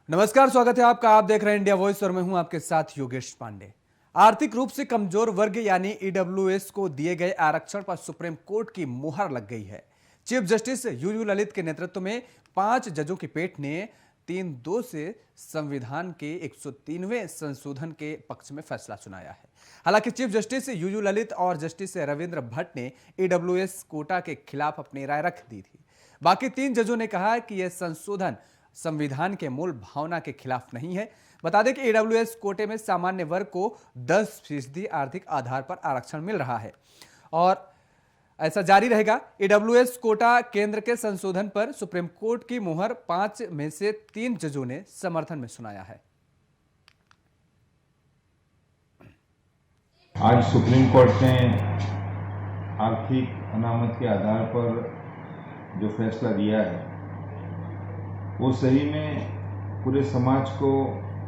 नमस्कार, स्वागत है आपका। आप देख रहे हैं इंडिया वॉइस और मैं हूं आपके साथ योगेश पांडे। आर्थिक रूप से कमजोर वर्ग यानी ईडब्ल्यूएस को दिए गए आरक्षण पर सुप्रीम कोर्ट की मुहर लग गई है। चीफ जस्टिस यूयू ललित के नेतृत्व में 5 जजों की पीठ ने 3-2 से संविधान के 103वें संशोधन के पक्ष में फैसला सुनाया है। हालांकि चीफ जस्टिस यूयू ललित और जस्टिस रविंद्र भट्ट ने ईडब्ल्यूएस कोटा के खिलाफ अपनी राय रख दी थी। बाकी 3 जजों ने कहा कि यह संशोधन संविधान के मूल भावना के खिलाफ नहीं है। बता दें कि ईडब्ल्यूएस कोटे में सामान्य वर्ग को 10% आर्थिक आधार पर आरक्षण मिल रहा है और ऐसा जारी रहेगा। ईडब्ल्यूएस कोटा केंद्र के संशोधन पर सुप्रीम कोर्ट की मुहर 5 में से 3 जजों ने समर्थन में सुनाया है। आज सुप्रीम कोर्ट ने आर्थिक अनामत के आधार पर जो फैसला दिया है वो सही में पूरे समाज को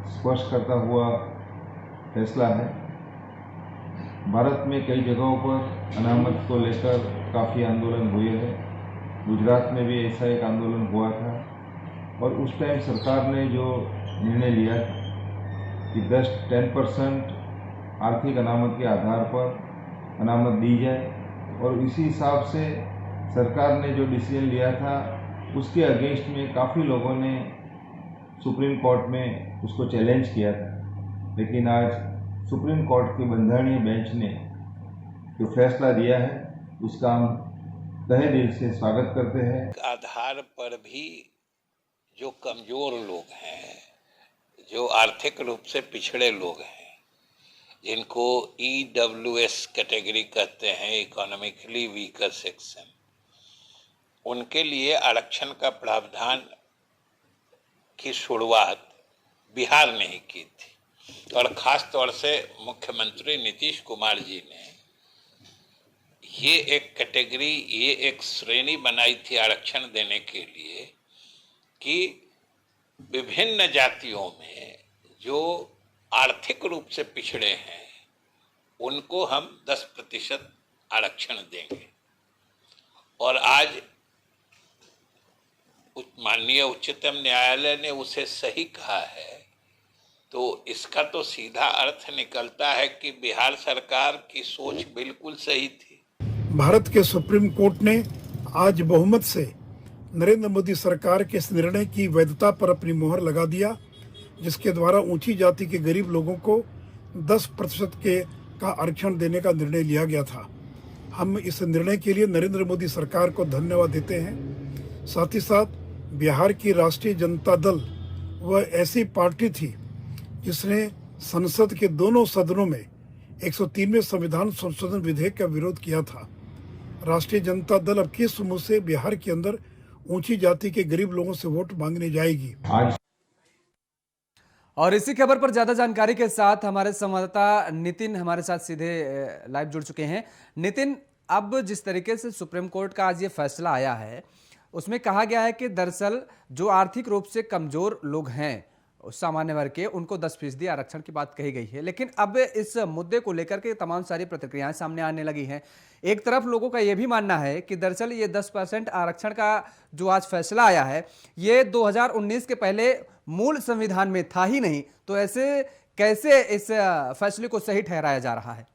स्पर्श करता हुआ फैसला है। भारत में कई जगहों पर अनामत को लेकर काफ़ी आंदोलन हुए हैं। गुजरात में भी ऐसा एक आंदोलन हुआ था और उस टाइम सरकार ने जो निर्णय लिया था कि 10% आर्थिक अनामत के आधार पर अनामत दी जाए और इसी हिसाब से सरकार ने जो डिसीजन लिया था उसके अगेंस्ट में काफ़ी लोगों ने सुप्रीम कोर्ट में उसको चैलेंज किया था। लेकिन आज सुप्रीम कोर्ट के बंधारणीय बेंच ने जो फैसला दिया है उसका हम तहे दिल से स्वागत करते हैं। आधार पर भी जो कमज़ोर लोग हैं, जो आर्थिक रूप से पिछड़े लोग हैं, जिनको ईडब्ल्यूएस कैटेगरी कहते हैं, इकोनॉमिकली वीकर सेक्शन, उनके लिए आरक्षण का प्रावधान की शुरुआत बिहार ने ही की थी और ख़ास तौर से मुख्यमंत्री नीतीश कुमार जी ने ये एक कैटेगरी, ये एक श्रेणी बनाई थी आरक्षण देने के लिए कि विभिन्न जातियों में जो आर्थिक रूप से पिछड़े हैं उनको हम 10% आरक्षण देंगे। और आज माननीय उच्चतम न्यायालय ने उसे सही कहा है, तो इसका तो सीधा अर्थ निकलता है कि बिहार सरकार की सोच बिल्कुल सही थी। भारत के सुप्रीम कोर्ट ने आज बहुमत से नरेंद्र मोदी सरकार के इस निर्णय की वैधता पर अपनी मुहर लगा दिया, जिसके द्वारा ऊंची जाति के गरीब लोगों को 10% का आरक्षण देने का निर्णय लिया गया था। हम इस निर्णय के लिए नरेंद्र मोदी सरकार को धन्यवाद देते हैं। साथ ही साथ बिहार की राष्ट्रीय जनता दल वह ऐसी पार्टी थी जिसने संसद के दोनों सदनों में 103वें संविधान संशोधन विधेयक का विरोध किया था। राष्ट्रीय जनता दल अब किस मुंह से बिहार के अंदर ऊंची जाति के गरीब लोगों से वोट मांगने जाएगी। और इसी खबर पर ज्यादा जानकारी के साथ हमारे संवाददाता नितिन हमारे साथ सीधे लाइव जुड़ चुके हैं। नितिन, अब जिस तरीके से सुप्रीम कोर्ट का आज ये फैसला आया है उसमें कहा गया है कि दरअसल जो आर्थिक रूप से कमजोर लोग हैं सामान्य वर्ग के, उनको 10% आरक्षण की बात कही गई है। लेकिन अब इस मुद्दे को लेकर के तमाम सारी प्रतिक्रियाएं सामने आने लगी हैं। एक तरफ लोगों का यह भी मानना है कि दरअसल ये 10% आरक्षण का जो आज फैसला आया है ये 2019 के पहले मूल संविधान में था ही नहीं, तो ऐसे कैसे इस फैसले को सही ठहराया जा रहा है?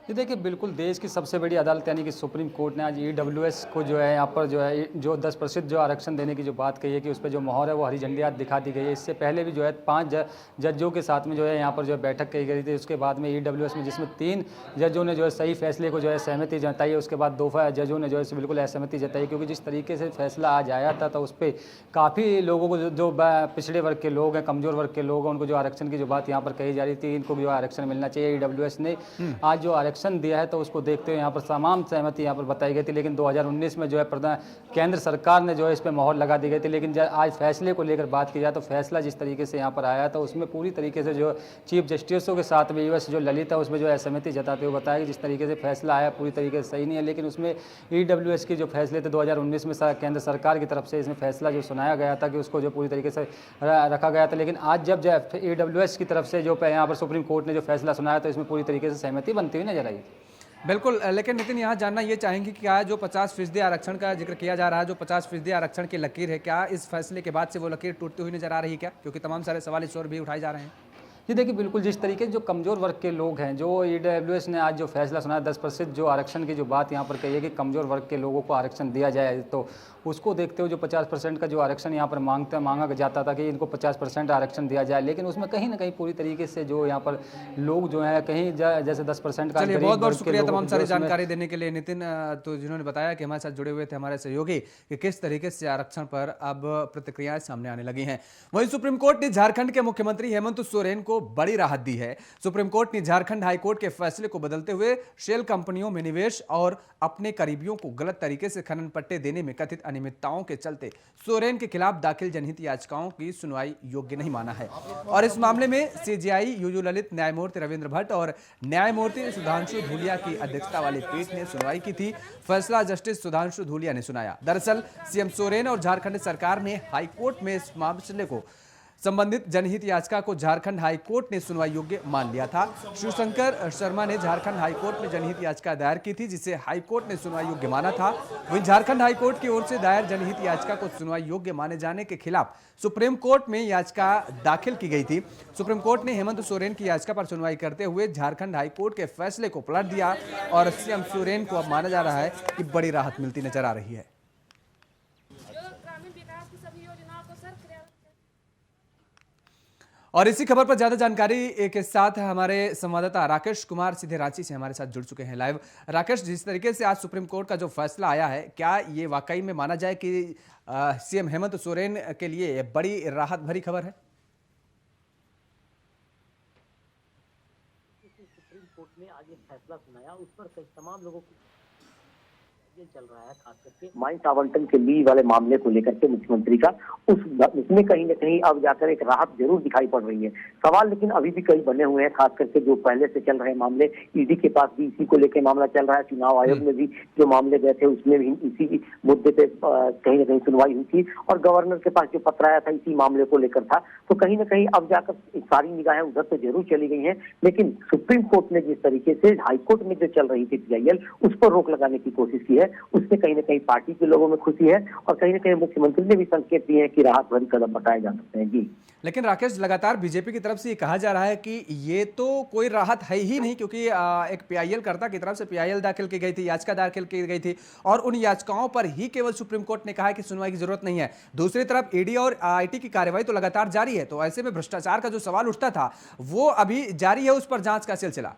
ये देखिए, बिल्कुल देश की सबसे बड़ी अदालत यानी कि सुप्रीम कोर्ट ने आज ईडब्ल्यूएस को जो है यहाँ पर जो है जो 10% जो आरक्षण देने की जो बात कही है कि उस पर जो मोहर है वो हरी झंडी आज दिखा दी गई है। इससे पहले भी जो है 5 जजों के साथ में जो है यहाँ पर जो है बैठक की गई थी। उसके बाद में ईडब्ल्यूएस में जिसमें 3 जजों ने जो है सही फैसले को जो है सहमति जताई है, उसके बाद 2 जजों ने जो है बिल्कुल असहमति जताई, क्योंकि जिस तरीके से फैसला आज आया था तो उस पर काफ़ी लोगों को जो पिछड़े वर्ग के लोग हैं, कमज़ोर वर्ग के लोग हैं, उनको जो आरक्षण की जो बात यहाँ पर कही जा रही थी, इनको जो आरक्षण मिलना चाहिए, ईडब्ल्यूएस ने आज जो आरक्षण दिया है तो उसको देखते हुए यहाँ पर तमाम सहमति यहाँ पर बताई गई थी। लेकिन 2019 में जो है केंद्र सरकार ने जो है इस पर मोहर लगा दी गई थी। लेकिन आज फैसले को लेकर बात की जाए तो फैसला जिस तरीके से यहाँ पर आया था उसमें पूरी तरीके से जो चीफ जस्टिसों के साथ में यूएस जो ललित है उसमें जो असहमति जताते हुए बताया कि जिस तरीके से फैसला आया पूरी तरीके से सही नहीं है। लेकिन उसमें ईडब्ल्यूएस के जो फैसले थे 2019 में केंद्र सरकार की तरफ से इसमें फैसला जो सुनाया गया था कि उसको जो पूरी तरीके से रखा गया था। लेकिन आज जब ईडब्ल्यूएस की तरफ से जो यहाँ पर सुप्रीम कोर्ट ने जो फैसला सुनाया तो इसमें पूरी तरीके से सहमति बनती हुई नजर आई। बिल्कुल, लेकिन नितिन यहाँ जानना ये चाहेंगे कि क्या जो 50% आरक्षण का जिक्र किया जा रहा है, जो 50% आरक्षण की लकीर है, क्या इस फैसले के बाद से वो लकीर टूटती हुई नजर आ रही है क्या? क्योंकि तमाम सारे सवाल इस ओर भी उठाए जा रहे हैं। जी देखिए, बिल्कुल जिस तरीके से जो कमज़ोर वर्ग के लोग हैं, जो ईडब्ल्यूएस ने आज जो फैसला सुनाया 10% जो आरक्षण की जो बात यहाँ पर कही है कि कमज़ोर वर्ग के लोगों को आरक्षण दिया जाए, तो उसको देखते हुए जो 50% का जो आरक्षण यहाँ पर मांगा जाता था कि इनको 50% आरक्षण दिया जाए, लेकिन उसमें कहीं ना कहीं पूरी तरीके से जो यहाँ पर लोग जो हैं कहीं जैसे 10% का चलिए, गरीब बहुत बहुत वर्ग के शुक्रिया लोगों तमाम को सारी जो उसमें- जानकारी देने के लिए नितिन, तो जिन्होंने बताया कि हमारे साथ जुड़े हुए थे हमारे सहयोगी कि किस तरीके से आरक्षण पर अब प्रतिक्रियाएं सामने आने लगी हैं। वहीं सुप्रीम कोर्ट ने झारखंड के मुख्यमंत्री हेमंत सोरेन को बड़ी राहत दी है। सुप्रीम कोर्ट ने झारखंड हाईकोर्ट के फैसले को बदलते हुए शेल कंपनियों में निवेश और अपने करीबियों को गलत तरीके से खनन पट्टे देने में कथित अनियमितताओं के चलते सोरेन के खिलाफ दाखिल जनहित याचिकाओं की सुनवाई योग्य नहीं माना है। और इस मामले में सीजेआई यूयू ललित, न्यायमूर्ति रविंद्र भट्ट और न्यायमूर्ति सुधांशु धूलिया की अध्यक्षता वाली पीठ ने सुनवाई की थी। फैसला जस्टिस सुधांशु धूलिया ने सुनाया। दरअसल सीएम सोरेन और झारखंड सरकार ने हाईकोर्ट में इस मामले को संबंधित जनहित याचिका को झारखंड हाईकोर्ट ने सुनवाई योग्य मान लिया था। शिवशंकर शर्मा ने झारखंड हाईकोर्ट में जनहित याचिका दायर की थी, जिसे हाईकोर्ट ने सुनवाई योग्य माना था। वहीं झारखंड हाईकोर्ट की ओर से दायर जनहित याचिका को सुनवाई योग्य माने जाने के खिलाफ सुप्रीम कोर्ट में याचिका दाखिल की गई थी। सुप्रीम कोर्ट ने हेमंत सोरेन की याचिका पर सुनवाई करते हुए झारखंड हाईकोर्ट के फैसले को पलट दिया और सीएम सोरेन को अब माना जा रहा है कि बड़ी राहत मिलती नजर आ रही है। और इसी खबर पर ज्यादा जानकारी के साथ हमारे संवाददाता राकेश कुमार सीधे रांची से हमारे साथ जुड़ चुके हैं लाइव। राकेश, जिस तरीके से आज सुप्रीम कोर्ट का जो फैसला आया है, क्या ये वाकई में माना जाए कि सीएम हेमंत सोरेन के लिए बड़ी राहत भरी खबर है? सुप्रीम कोर्ट ने आज एक फैसला सुनाया, उस पर कई तमाम लोगों को चल रहा है, खास करके माइंस आवंटन के ली वाले मामले को लेकर के मुख्यमंत्री का उसमें कहीं न कहीं अब जाकर एक राहत जरूर दिखाई पड़ रही है। सवाल लेकिन अभी भी कई बने हुए हैं, खास करके जो पहले से चल रहे मामले, ईडी के पास भी इसी को लेकर मामला चल रहा है। चुनाव आयोग में भी जो मामले गए थे उसमें भी इसी मुद्दे पे कहीं न कहीं सुनवाई हुई थी और गवर्नर के पास जो पत्र आया था इसी मामले को लेकर था। तो कहीं न कहीं अब जाकर सारी निगाहें उधर तो जरूर चली गई हैं, लेकिन सुप्रीम कोर्ट ने जिस तरीके से हाईकोर्ट में जो चल रही थी PIL, उस पर रोक लगाने की कोशिश की है, उससे कहीं न कहीं पार्टी के लोगों में खुशी है और कहीं न कहीं मुख्यमंत्री ने भी संकेत दिए हैं कि राहत भरी कदम बताए जा सकते हैं। जी, लेकिन राकेश, लगातार बीजेपी की तरफ से ये कहा जा रहा है कि ये तो कोई राहत है ही नहीं, क्योंकि एक PIL कर्ता की तरफ से PIL दाखिल की गई थी, याचिका दाखिल की गई थी और उन याचिकाओं पर ही केवल सुप्रीम कोर्ट ने कहा है कि सुनवाई की जरूरत नहीं है। दूसरी तरफ ईडी और IT की कार्रवाई तो लगातार जारी है, तो ऐसे में भ्रष्टाचार का जो सवाल उठता था वो अभी जारी है, उस पर जांच का सिलसिला।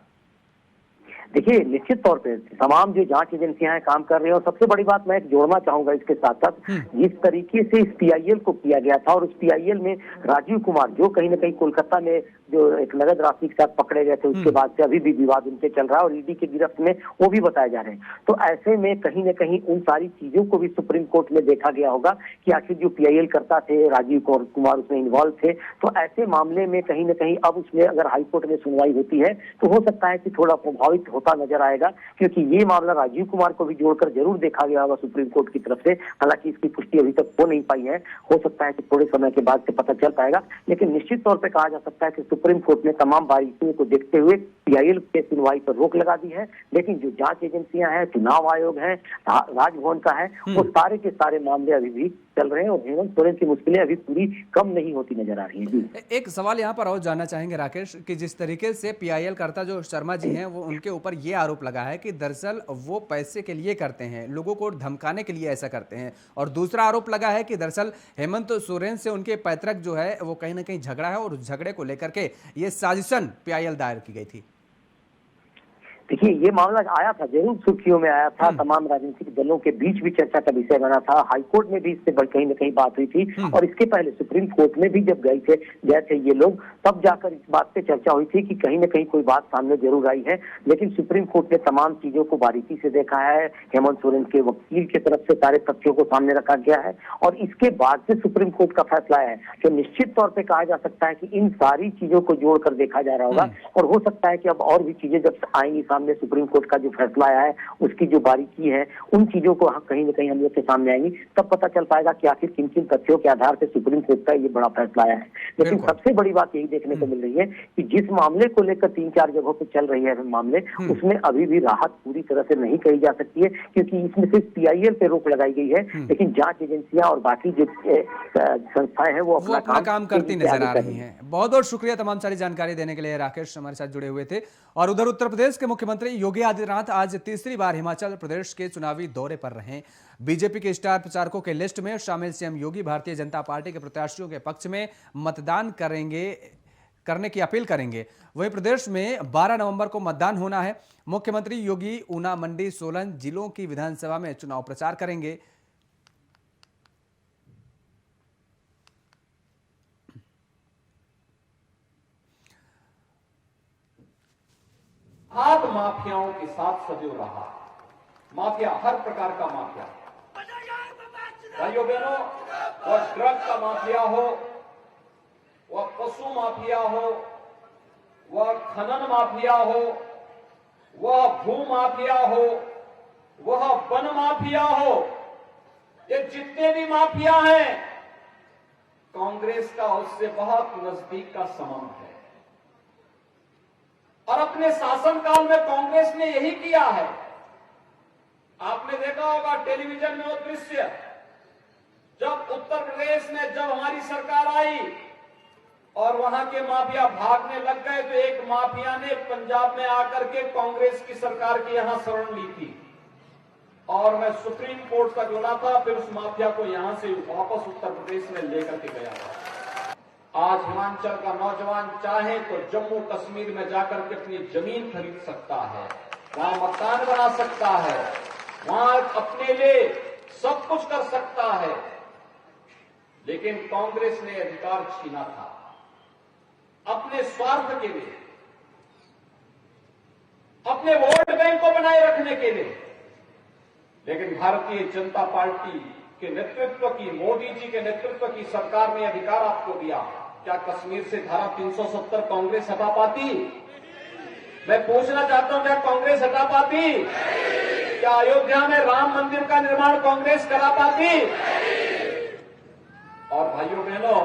देखिए, निश्चित तौर पे तमाम जो जांच एजेंसियां काम कर रही हैं और सबसे बड़ी बात मैं जोड़ना चाहूंगा इसके साथ साथ, जिस तरीके से इस PIL को किया गया था और उस PIL में राजीव कुमार जो कहीं न कहीं कोलकाता में जो एक नगद राशि के साथ पकड़े गए थे, उसके बाद से अभी भी विवाद उनके चल रहा है और ईडी की गिरफ्त में वो भी बताए जा रहे हैं। तो ऐसे में कहीं न कहीं उन सारी चीजों को भी सुप्रीम कोर्ट में देखा गया होगा कि आखिर जो PIL करता थे राजीव कुमार उसमें इन्वॉल्व थे। तो ऐसे मामले में कहीं न कहीं अब उसमें अगर हाईकोर्ट में सुनवाई होती है तो हो सकता है कि थोड़ा प्रभावित होता नजर आएगा, क्योंकि ये मामला राजीव कुमार को भी जोड़कर जरूर देखा गया होगा सुप्रीम कोर्ट की तरफ से। हालांकि इसकी पुष्टि अभी तक हो नहीं पाई है, हो सकता है कि थोड़े समय के बाद से पता चल पाएगा, लेकिन निश्चित तौर पर कहा जा सकता है कि सुप्रीम कोर्ट ने तमाम बारीकियों को देखते हुए PIL के सुनवाई पर रोक लगा दी है। लेकिन जो जांच एजेंसियां हैं, चुनाव आयोग है, राजभवन का है, वो सारे के सारे मामले अभी भी चल रहे हैं और हेमंत सोरेन की मुश्किलें अभी पूरी कम नहीं होती नजर आ रही है। एक सवाल यहाँ पर और जानना चाहेंगे राकेश, कि जिस तरीके से PIL कर्ता जो शर्मा जी हैं, वो उनके ऊपर ये आरोप लगा है कि दरअसल वो पैसे के लिए करते हैं, लोगों को धमकाने के लिए ऐसा करते हैं, और दूसरा आरोप लगा है कि दरअसल हेमंत सोरेन से उनके पैतृक जो है वो कहीं ना कहीं झगड़ा है और उस झगड़े को लेकर के ये साजिशन PIL दायर की गई थी। देखिए, ये मामला आया था, जरूर सुर्खियों में आया था, तमाम राजनीतिक दलों के बीच भी चर्चा का विषय बना था, हाईकोर्ट में भी इससे कहीं न कहीं बात हुई थी और इसके पहले सुप्रीम कोर्ट में भी जब गए थे ये लोग, तब जाकर इस बात पे चर्चा हुई थी कि कहीं न कहीं कोई बात सामने जरूर आई है। लेकिन सुप्रीम कोर्ट ने तमाम चीजों को बारीकी से देखा है, हेमंत सोरेन के वकील की तरफ से सारे तथ्यों को सामने रखा गया है और इसके बाद से सुप्रीम कोर्ट का फैसला है जो निश्चित तौर पर कहा जा सकता है कि इन सारी चीजों को जोड़कर देखा जा रहा होगा और हो सकता है कि अब और भी चीजें जब आएंगी सामने सुप्रीम कोर्ट का जो फैसला आया है, उसकी जो बारीकी है, उन चीजों को कहीं न कहीं हम लोग के सामने आएंगी, तब पता चल पाएगा कि आखिर किन किन तथ्यों के आधार पर सुप्रीम कोर्ट का ये बड़ा फैसला आया है। लेकिन सबसे बड़ी बात यही देखने को मिल रही है कि जिस मामले को लेकर 3-4 जगहों पर चल रही है मामले, उसमें अभी भी राहत पूरी तरह से नहीं कही जा सकती है, क्योंकि इसमें सिर्फ पीआईएल पे रोक लगाई गई है, लेकिन जांच एजेंसियां और बाकी जो संस्थाएं हैं वो अपना काम करती नजर आ रही हैं। बहुत बहुत शुक्रिया तमाम सारी जानकारी देने के लिए। राकेश हमारे साथ जुड़े हुए थे। और उधर उत्तर प्रदेश के मुख्यमंत्री योगी आदित्यनाथ आज तीसरी बार हिमाचल प्रदेश के चुनावी दौरे पर रहे। बीजेपी के स्टार प्रचारकों के लिस्ट में शामिल सीएम योगी भारतीय जनता पार्टी के प्रत्याशियों के पक्ष में मतदान करने की अपील करेंगे। वहीं प्रदेश में 12 नवंबर को मतदान होना है। मुख्यमंत्री योगी ऊना, मंडी, सोलन जिलों की विधानसभा में चुनाव प्रचार करेंगे। खाद माफियाओं के साथ सदैव रहा। माफिया, हर प्रकार का माफिया, भाइयों बहनों, वह ड्रग का माफिया हो, वह पशु माफिया हो, वह खनन माफिया हो, वह भू माफिया हो, वह वन माफिया हो, ये जितने भी माफिया हैं, कांग्रेस का उससे बहुत नजदीक का संबंध है। और अपने शासनकाल में कांग्रेस ने यही किया है। आपने देखा होगा टेलीविजन में वो दृश्य, जब उत्तर प्रदेश में जब हमारी सरकार आई और वहां के माफिया भागने लग गए, तो एक माफिया ने पंजाब में आकर के कांग्रेस की सरकार की यहां शरण ली थी और मैं सुप्रीम कोर्ट का जोड़ा था, फिर उस माफिया को यहां से वापस उत्तर प्रदेश में लेकर के गया था। आज हिमाचल का नौजवान चाहे तो जम्मू कश्मीर में जाकर के अपनी जमीन खरीद सकता है, वहां मकान बना सकता है, वहां अपने लिए सब कुछ कर सकता है, लेकिन कांग्रेस ने अधिकार छीना था अपने स्वार्थ के लिए, अपने वोट बैंक को बनाए रखने के लिए। लेकिन भारतीय जनता पार्टी के नेतृत्व की, मोदी जी के नेतृत्व की सरकार ने अधिकार आपको दिया। क्या कश्मीर से धारा 370 कांग्रेस हटा पाती? मैं पूछना चाहता हूं, क्या कांग्रेस हटा पाती? क्या अयोध्या में राम मंदिर का निर्माण कांग्रेस करा पाती? और भाइयों बहनों,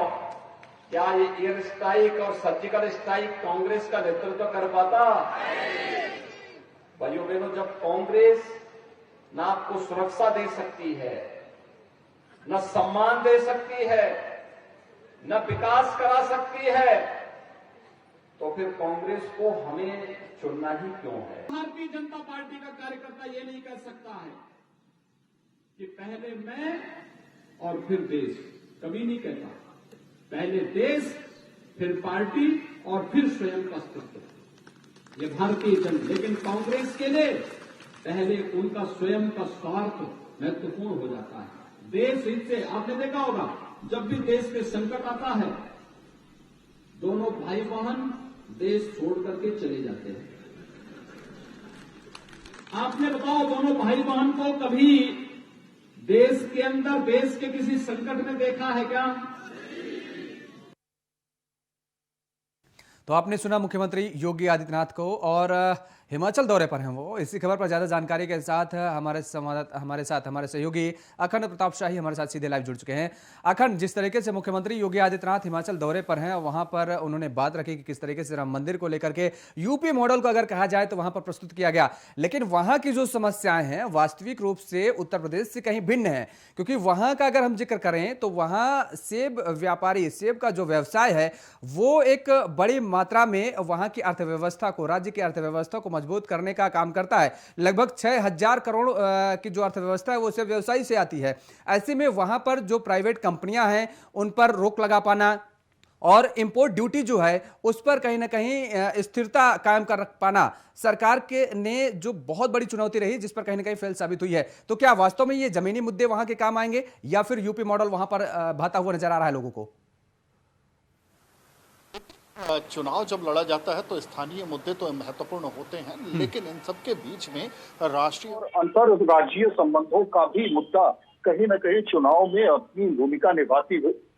क्या ये एयर स्ट्राइक और सर्जिकल स्ट्राइक कांग्रेस का नेतृत्व कर पाता? भाइयों बहनों, जब कांग्रेस न आपको सुरक्षा दे सकती है, न सम्मान दे सकती है, न विकास करा सकती है, तो फिर कांग्रेस को हमें चुनना ही क्यों है? भारतीय जनता पार्टी का कार्यकर्ता ये नहीं कह सकता है कि पहले मैं और फिर देश, कभी नहीं कहता। पहले देश, फिर पार्टी और फिर स्वयं का अस्तित्व, ये भारतीय जनता। लेकिन कांग्रेस के लिए पहले उनका स्वयं का स्वार्थ महत्वपूर्ण हो जाता है। देश हित से आपने देखा होगा, जब भी देश पे संकट आता है, दोनों भाई बहन देश छोड़ करके चले जाते हैं। आपने बताओ, दोनों भाई बहन को कभी देश के अंदर, देश के किसी संकट में देखा है क्या? तो आपने सुना मुख्यमंत्री योगी आदित्यनाथ को, और हिमाचल दौरे पर हैं वो। इसी खबर पर ज्यादा जानकारी के साथ हमारे सहयोगी अखंड प्रताप शाही हमारे साथ सीधे लाइव जुड़ चुके हैं। अखंड, जिस तरीके से मुख्यमंत्री योगी आदित्यनाथ हिमाचल दौरे पर हैं, वहां पर उन्होंने बात रखी कि किस तरीके से राम मंदिर को लेकर के यूपी मॉडल को अगर कहा जाए तो वहां पर प्रस्तुत किया गया, लेकिन वहां की जो समस्याएं हैं वास्तविक रूप से उत्तर प्रदेश से कहीं भिन्न है। क्योंकि वहां का अगर हम जिक्र करें तो वहां सेब व्यापारी, सेब का जो व्यवसाय है वो एक बड़ी मात्रा में वहां की अर्थव्यवस्था को, राज्य की अर्थव्यवस्था को मजबूत करने का काम करता है। लगभग 6000 करोड़ की जो अर्थव्यवस्था है वो सिर्फ व्यवसाय से आती है। ऐसे में वहां पर जो प्राइवेट कंपनियां हैं उन पर रोक लगा पाना और इंपोर्ट ड्यूटी जो है उस पर कहीं ना कहीं स्थिरता कायम कर रख पाना सरकार के ने जो बहुत बड़ी चुनौती रही, जिस पर कहीं ना कहीं फेल साबित हुई है। तो क्या वास्तव में ये जमीनी मुद्दे वहां के काम आएंगे या फिर यूपी मॉडल वहां पर भाता हुआ नजर आ रहा है लोगों को? चुनाव जब लड़ा जाता है तो स्थानीय मुद्दे तो महत्वपूर्ण होते हैं, लेकिन इन सब के बीच में राष्ट्रीय और अंतर्राज्यीय संबंधों का भी मुद्दा कहीं न कहीं चुनाव में अपनी भूमिका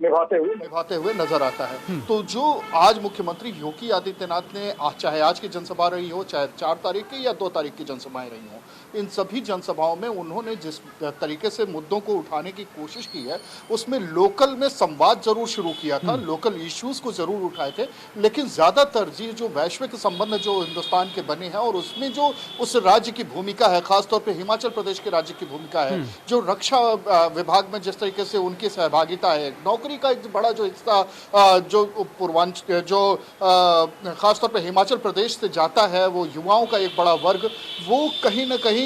निभाते हुए नजर आता है। तो जो आज मुख्यमंत्री योगी आदित्यनाथ ने चाहे आज की जनसभा रही हो, चाहे 4 तारीख की या 2 तारीख की जनसभाएं रही हो, इन सभी जनसभाओं में उन्होंने जिस तरीके से मुद्दों को उठाने की कोशिश की है, उसमें लोकल में संवाद जरूर शुरू किया था, लोकल इश्यूज को जरूर उठाए थे, लेकिन ज्यादा तरजीह जो वैश्विक संबंध जो हिंदुस्तान के बने हैं और उसमें जो उस राज्य की भूमिका है, खासतौर पे हिमाचल प्रदेश के राज्य की भूमिका है, जो रक्षा विभाग में जिस तरीके से उनकी सहभागिता है, नौकरी का एक बड़ा जो हिस्सा जो पूर्वांचल जो खासतौर पे हिमाचल प्रदेश से जाता है, वो युवाओं का एक बड़ा वर्ग, वो कहीं ना कहीं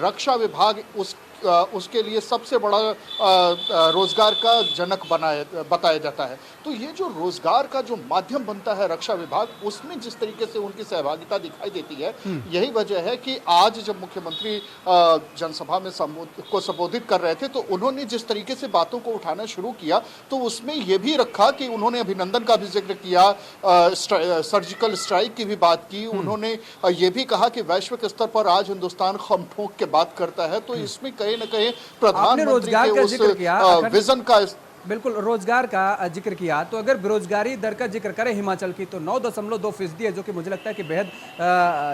रक्षा विभाग उसके लिए सबसे बड़ा रोजगार का जनक बताया जाता है। तो ये जो रोजगार का जो माध्यम बनता है रक्षा विभाग, उसमें जिस तरीके से उनकी सहभागिता दिखाई देती है, यही वजह है कि आज जब मुख्यमंत्री जनसभा में संबोधित कर रहे थे, तो उन्होंने जिस तरीके से बातों को उठाना शुरू किया, तो उसमें ये भी रखा कि उन्होंने अभिनंदन का भी जिक्र किया, सर्जिकल स्ट्राइक की भी बात की, उन्होंने ये भी कहा कि वैश्विक स्तर पर आज हिंदुस्तान खम ठोक के बात करता है। तो इसमें कहीं न कहीं प्रधानमंत्री के उस विजन का बिल्कुल रोजगार का जिक्र किया, तो अगर बेरोजगारी दर का जिक्र करें हिमाचल की, तो 9.2% है, जो कि मुझे लगता है कि बेहद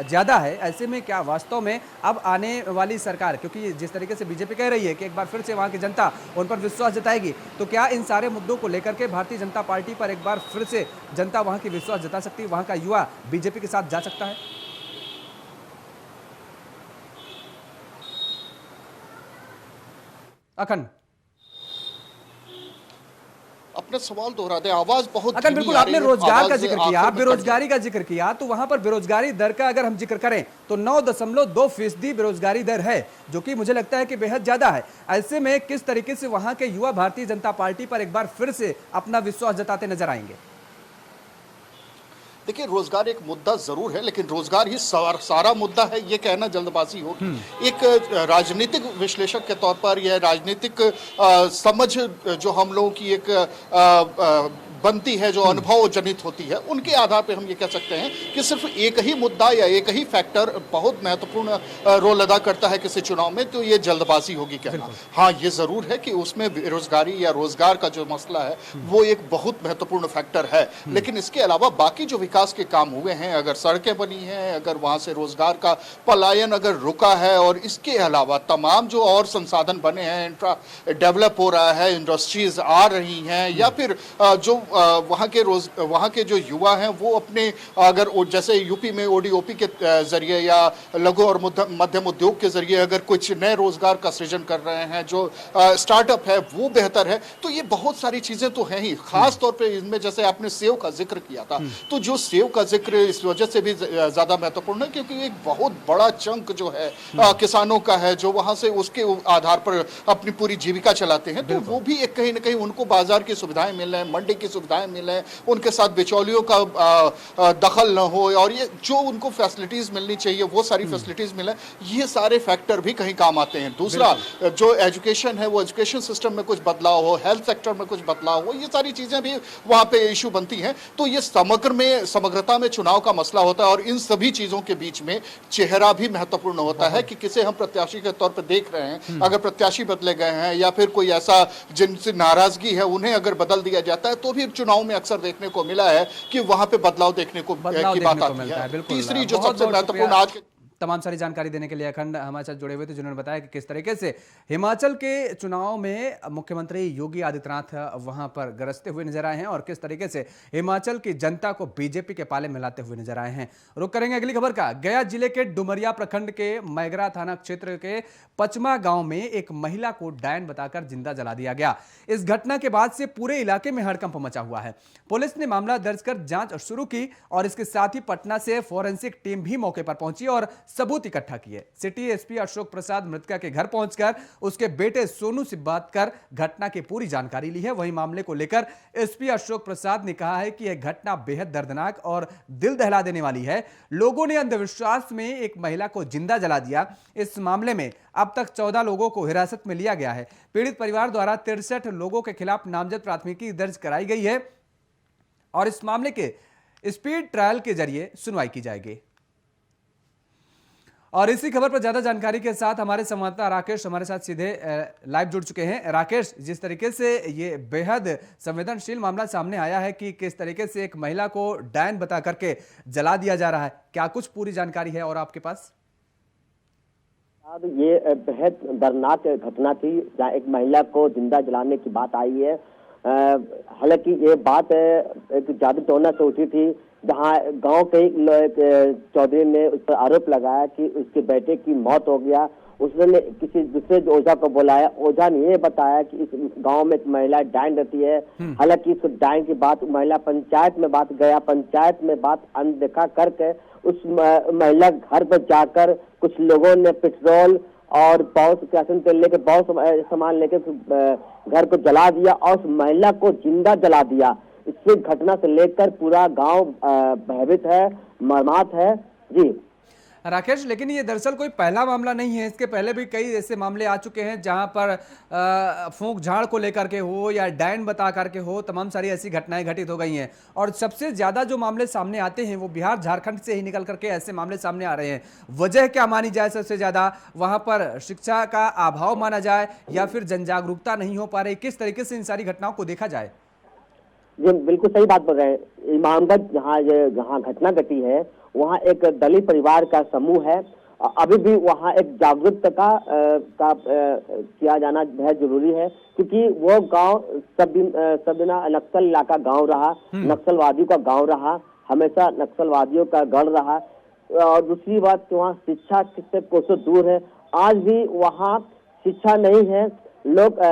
ज़्यादा है। ऐसे में क्या वास्तव में अब आने वाली सरकार, क्योंकि जिस तरीके से बीजेपी कह रही है कि एक बार फिर से वहाँ की जनता उन पर विश्वास जताएगी, तो क्या इन सारे मुद्दों को लेकर के भारतीय जनता पार्टी पर एक बार फिर से जनता वहाँ की विश्वास जता सकती है, वहाँ का युवा बीजेपी के साथ जा सकता है? अखंड अपना सवाल दोहरा दे, आवाज बहुत अगर बिल्कुल आपने रोजगार का जिक्र किया, बेरोजगारी का जिक्र किया, तो वहां पर बेरोजगारी दर का अगर हम जिक्र करें तो 9.2% बेरोजगारी दर है, जो कि मुझे लगता है कि बेहद ज्यादा है। ऐसे में किस तरीके से वहां के युवा भारतीय जनता पार्टी पर एक बार फिर से अपना विश्वास जताते नजर आएंगे? देखिए, रोजगार एक मुद्दा जरूर है, लेकिन रोजगार ही सारा मुद्दा है, ये कहना जल्दबाजी होगी। एक राजनीतिक विश्लेषक के तौर पर यह राजनीतिक समझ जो हम लोगों की एक बनती है, जो अनुभव जनित होती है, उनके आधार पर हम ये कह सकते हैं कि सिर्फ एक ही मुद्दा या एक ही फैक्टर बहुत महत्वपूर्ण रोल अदा करता है किसी चुनाव में, तो ये जल्दबाजी होगी कहना। हाँ, ये जरूर है कि उसमें बेरोजगारी या रोजगार का जो मसला है वो एक बहुत महत्वपूर्ण फैक्टर है, लेकिन इसके अलावा बाकी जो विकास के काम हुए हैं, अगर सड़कें बनी हैं, अगर वहां से रोजगार का पलायन अगर रुका है, और इसके अलावा तमाम जो और संसाधन बने हैं, इंफ्रा डेवलप हो रहा है, इंडस्ट्रीज आ रही हैं, या फिर जो वहाँ के जो युवा हैं वो अपने अगर जैसे यूपी में ओडीओपी के जरिए या लघु और मध्यम उद्योग के जरिए अगर कुछ नए रोजगार का सृजन कर रहे हैं, जो स्टार्टअप है वो बेहतर है, तो ये बहुत सारी चीजें तो हैं ही। खास तौर पे इनमें जैसे आपने सेव का जिक्र किया था, तो जो सेव का जिक्र इस वजह से भी ज्यादा महत्वपूर्ण है क्योंकि एक बहुत बड़ा चंक जो है किसानों का है, जो वहां से उसके आधार पर अपनी पूरी जीविका चलाते हैं, तो वो भी एक कहीं ना कहीं उनको बाजार की सुविधाएं मिल रहे हैं, मंडी की सुविधाएं मिले, उनके साथ बिचौलियों का दखल न हो, और ये जो उनको फैसिलिटीज मिलनी चाहिए वो सारी फैसिलिटीज मिले, ये सारे फैक्टर भी कहीं काम आते हैं। दूसरा, जो एजुकेशन है, वो एजुकेशन सिस्टम में कुछ बदलाव हो, हेल्थ सेक्टर में कुछ बदलाव हो, ये सारी चीजें भी वहां पे इशू बनती हैं। तो ये समग्रता में चुनाव का मसला होता है, और इन सभी चीजों के बीच में चेहरा भी महत्वपूर्ण होता है कि किसे हम प्रत्याशी के तौर पर देख रहे हैं। अगर प्रत्याशी बदले गए हैं या फिर कोई ऐसा जिनसे नाराजगी है उन्हें अगर बदल दिया जाता है, तो भी चुनाव में अक्सर देखने को मिला है कि वहां पे बदलाव देखने को की बात आती है। तीसरी जो सबसे महत्वपूर्ण आज तमाम सारी जानकारी देने के लिए अखंड हमारे साथ जुड़े हुए थे, जिन्होंने बताया कि किस तरीके से हिमाचल के चुनाव में मुख्यमंत्री योगी आदित्यनाथ वहां पर गरजते हुए नजर आए हैं और किस तरीके से हिमाचल की जनता को बीजेपी के पाले में लाते हुए नजर आए हैं। रुक करेंगे अगली खबर का। गया जिले के डुमरिया प्रखंड के मैगरा थाना क्षेत्र के पचमा गांव में एक महिला को डायन बताकर जिंदा जला दिया गया। इस घटना के बाद से पूरे इलाके में हड़कंप मचा हुआ है। पुलिस ने मामला दर्ज कर जांच शुरू की और इसके साथ ही पटना से फोरेंसिक टीम भी मौके पर पहुंची और सबूत इकट्ठा किए। सिटी एसपी अशोक प्रसाद मृतका के घर पहुंचकर उसके बेटे सोनू से बात कर घटना की पूरी जानकारी ली है। वहीं मामले को लेकर एसपी अशोक प्रसाद ने कहा है कि यह घटना बेहद दर्दनाक और दिल दहला देने वाली है। लोगों ने अंधविश्वास में एक महिला को जिंदा जला दिया। इस मामले में अब तक 14 लोगों को हिरासत में लिया गया है। पीड़ित परिवार द्वारा 63 लोगों के खिलाफ नामजद प्राथमिकी दर्ज कराई गई है और इस मामले के स्पीड ट्रायल के जरिए सुनवाई की जाएगी। और इसी खबर पर ज्यादा जानकारी के साथ हमारे संवाददाता राकेश हमारे साथ सीधे लाइव जुड़ चुके हैं। राकेश, जिस तरीके से ये बेहद संवेदनशील मामला सामने आया है कि किस तरीके से एक महिला को डायन बता करके जला दिया जा रहा है, क्या कुछ पूरी जानकारी है और आपके पास? अब ये बेहद दर्दनाक घटना थी जहाँ एक महिला को जिंदा जलाने की बात आई है। हालांकि ये बात एक जादू टोना से उठी थी, जहाँ गांव के चौधरी ने उस पर आरोप लगाया कि उसके बेटे की मौत हो गया। उसने किसी दूसरे ओझा को बुलाया, ओझा ने ये बताया कि इस गांव में एक महिला डायन रहती है। हालांकि इस डायन की बात महिला पंचायत में बात गया, पंचायत में बात अनदेखा करके उस महिला घर पर जाकर कुछ लोगों ने पेट्रोल और बहुत केरोसिन तेल लेके बहुत सामान लेके घर को जला दिया और उस महिला को जिंदा जला दिया। इस घटना से लेकर पूरा गांव भयभीत है, मर्माहत है। जी राकेश, लेकिन ये दरअसल कोई पहला मामला नहीं है, इसके पहले भी कई ऐसे मामले आ चुके हैं जहां पर फूंक झाड़ को लेकर के हो या डायन बता करके हो, तमाम सारी ऐसी घटनाएं घटित हो गई हैं। और सबसे ज्यादा जो मामले सामने आते हैं वो बिहार झारखंड से ही निकल करके ऐसे मामले सामने आ रहे हैं। वजह क्या मानी जाए? सबसे ज्यादा वहां पर शिक्षा का अभाव माना जाए या फिर जन जागरूकता नहीं हो पा रही? किस तरीके से इन सारी घटनाओं को देखा जाए? ये बिल्कुल सही बात बोल रहे हैं। इमामगंज जहाँ घटना घटी है वहाँ एक दलित परिवार का समूह है। अभी भी वहाँ एक जागरूकता का किया जाना बहुत जरूरी है, क्योंकि वो गांव सब दिना नक्सल इलाका गांव रहा, नक्सलवादियों का गांव रहा, हमेशा नक्सलवादियों का गढ़ रहा। और दूसरी बात वहाँ शिक्षा से कोसों दूर है, आज भी वहाँ शिक्षा नहीं है। लोग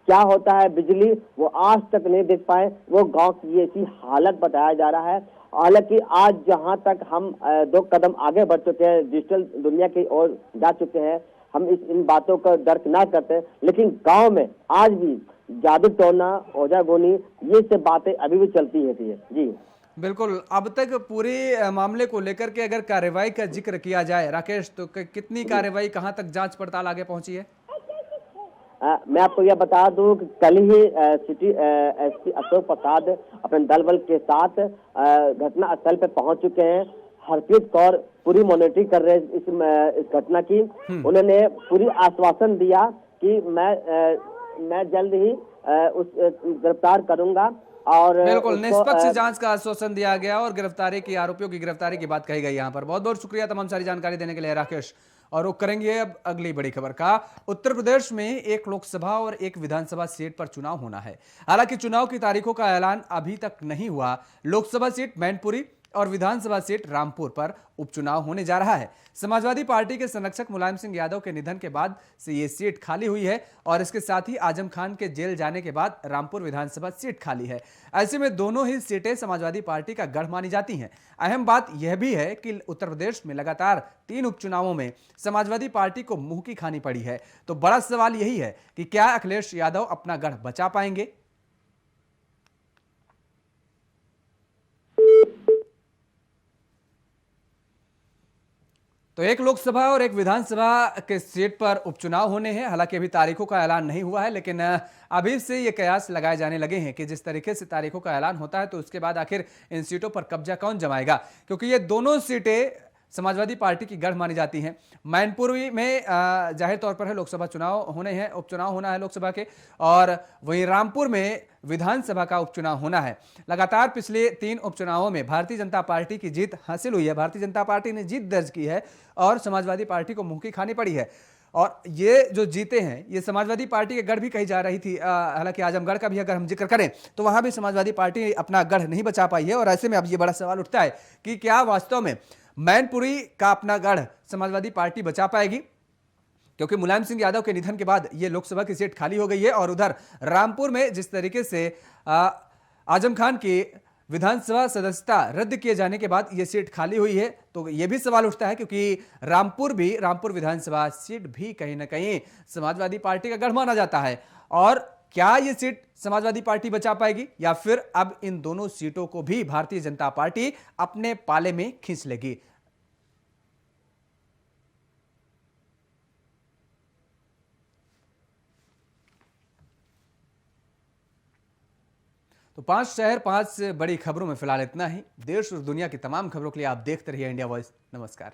क्या होता है, बिजली वो आज तक नहीं देख पाए। वो गांव की ऐसी हालत बताया जा रहा है। हालांकि आज जहां तक हम 2 कदम आगे बढ़ चुके हैं, डिजिटल दुनिया की ओर जा चुके हैं, हम इन बातों का दर्क ना करते, लेकिन गांव में आज भी जादू टोना, ओझा गोनी, ये सब बातें अभी भी चलती रहती है। जी बिल्कुल। अब तक पूरे मामले को लेकर के अगर कार्रवाई का जिक्र किया जाए राकेश, तो कितनी कार्रवाई, कहां तक जांच पड़ताल आगे पहुंची है? मैं आपको यह बता दूं कि कल ही सिटी एसपी अशोक प्रसाद अपने दल बल के साथ घटना स्थल पे पहुंच चुके हैं। हरप्रीत कौर पूरी मॉनिटरिंग कर रहे हैं इस घटना की। उन्होंने पूरी आश्वासन दिया कि मैं जल्द ही उस गिरफ्तार करूंगा। और बिल्कुल निष्पक्ष जांच का आश्वासन दिया गया और गिरफ्तारी की, आरोपियों की गिरफ्तारी की बात कही गई। यहाँ पर बहुत बहुत शुक्रिया तमाम सारी जानकारी देने के लिए राकेश। और वो करेंगे अब अगली बड़ी खबर का। उत्तर प्रदेश में एक लोकसभा और एक विधानसभा सीट पर चुनाव होना है। हालांकि चुनाव की तारीखों का ऐलान अभी तक नहीं हुआ। लोकसभा सीट मैनपुरी और विधानसभा सीट रामपुर पर उपचुनाव होने जा रहा है। समाजवादी पार्टी के संरक्षक मुलायम सिंह यादव के निधन के बाद से ये सीट खाली हुई है और इसके साथ ही आजम खान के जेल जाने के बाद रामपुर विधानसभा सीट खाली है। ऐसे में दोनों ही सीटें समाजवादी पार्टी का गढ़ मानी जाती हैं। अहम बात यह भी है कि उत्तर प्रदेश में लगातार 3 उपचुनावों में समाजवादी पार्टी को मुंह की खानी पड़ी है। तो बड़ा सवाल यही है कि क्या अखिलेश यादव अपना गढ़ बचा पाएंगे? तो एक लोकसभा और एक विधानसभा के सीट पर उपचुनाव होने हैं। हालांकि अभी तारीखों का ऐलान नहीं हुआ है, लेकिन अभी से ये कयास लगाए जाने लगे हैं कि जिस तरीके से तारीखों का ऐलान होता है तो उसके बाद आखिर इन सीटों पर कब्जा कौन जमाएगा, क्योंकि ये दोनों सीटें समाजवादी पार्टी की गढ़ मानी जाती हैं। मैनपुरी में जाहिर तौर पर है लोकसभा चुनाव होने हैं, उपचुनाव होना है लोकसभा के, और वहीं रामपुर में विधानसभा का उपचुनाव होना है। लगातार पिछले 3 उपचुनावों में भारतीय जनता पार्टी की जीत हासिल हुई है। भारतीय जनता पार्टी ने जीत दर्ज की है और समाजवादी पार्टी को मुंह की खानी पड़ी है। और ये जो जीते हैं ये समाजवादी पार्टी के गढ़ भी कही जा रही थी। हालांकि आजमगढ़ का भी अगर हम जिक्र करें तो वहां भी समाजवादी पार्टी अपना गढ़ नहीं बचा पाई है। और ऐसे में अब ये बड़ा सवाल उठता है कि क्या वास्तव में मैनपुरी का अपना गढ़ समाजवादी पार्टी बचा पाएगी, क्योंकि मुलायम सिंह यादव के निधन के बाद यह लोकसभा की सीट खाली हो गई है। और उधर रामपुर में जिस तरीके से आजम खान की विधानसभा सदस्यता रद्द किए जाने के बाद यह सीट खाली हुई है, तो यह भी सवाल उठता है, क्योंकि रामपुर विधानसभा सीट भी कहीं ना कहीं समाजवादी पार्टी का गढ़ माना जाता है। और क्या यह सीट समाजवादी पार्टी बचा पाएगी या फिर अब इन दोनों सीटों को भी भारतीय जनता पार्टी अपने पाले में खींच लेगी? तो 5 शहर 5 बड़ी खबरों में फिलहाल इतना ही। देश और दुनिया की तमाम खबरों के लिए आप देखते रहिए इंडिया वॉइस। नमस्कार।